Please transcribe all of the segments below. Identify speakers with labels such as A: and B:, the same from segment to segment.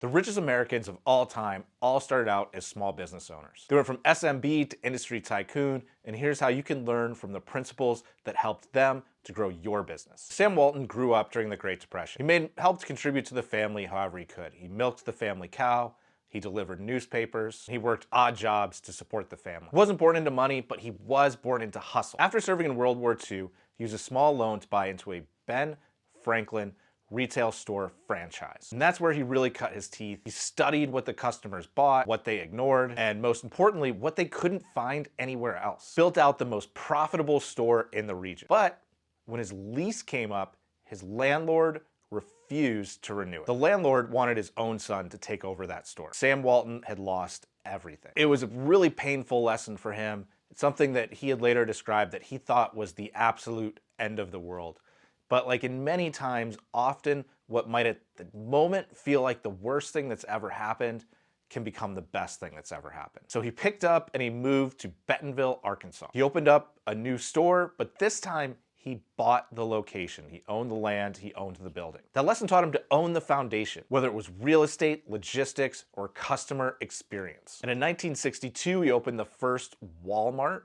A: The richest Americans of all time all started out as small business owners. They went from SMB to industry tycoon, and here's how you can learn from the principles that helped them to grow your business. Sam Walton grew up during the Great Depression. Helped contribute to the family however he could. He milked the family cow, he delivered newspapers, he worked odd jobs to support the family. He wasn't born into money, but he was born into hustle. After serving in World War II, he used a small loan to buy into a Ben Franklin retail store franchise. And that's where he really cut his teeth. He studied what the customers bought, what they ignored, and most importantly, what they couldn't find anywhere else. Built out the most profitable store in the region. But when his lease came up, his landlord refused to renew it. The landlord wanted his own son to take over that store. Sam Walton had lost everything. It was a really painful lesson for him. It's something that he had later described that he thought was the absolute end of the world. But like in many times, often what might at the moment feel like the worst thing that's ever happened can become the best thing that's ever happened. So he picked up and he moved to Bentonville, Arkansas. He opened up a new store, but this time he bought the location. He owned the land, he owned the building. That lesson taught him to own the foundation, whether it was real estate, logistics, or customer experience. And in 1962, he opened the first Walmart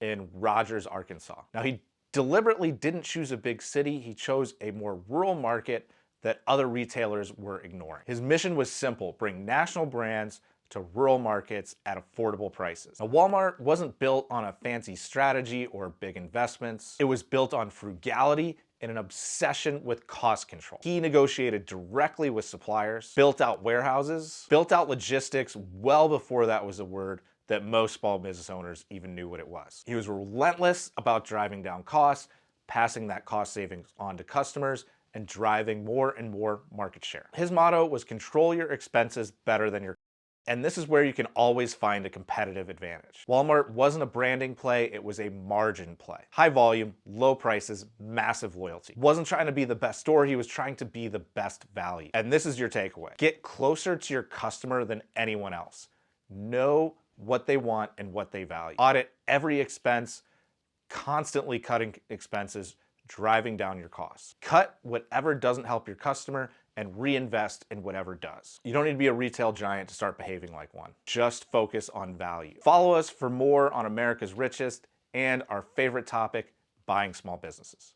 A: in Rogers, Arkansas. Now he deliberately didn't choose a big city, he chose a more rural market that other retailers were ignoring. His mission was simple: bring national brands to rural markets at affordable prices. Now, Walmart wasn't built on a fancy strategy or big investments. It was built on frugality and an obsession with cost control. He negotiated directly with suppliers, built out warehouses, built out logistics well before that was a word that most small business owners even knew what it was. He was relentless about driving down costs, passing that cost savings on to customers, and driving more and more market share. His motto was control your expenses better than your. And this is where you can always find a competitive advantage. Walmart wasn't a branding play, it was a margin play. High volume, low prices, massive loyalty. Wasn't trying to be the best store, he was trying to be the best value. And this is your takeaway. Get closer to your customer than anyone else. Know what they want and what they value. Audit every expense, constantly cutting expenses, driving down your costs. Cut whatever doesn't help your customer and reinvest in whatever does. You don't need to be a retail giant to start behaving like one. Just focus on value. Follow us for more on America's richest and our favorite topic, buying small businesses.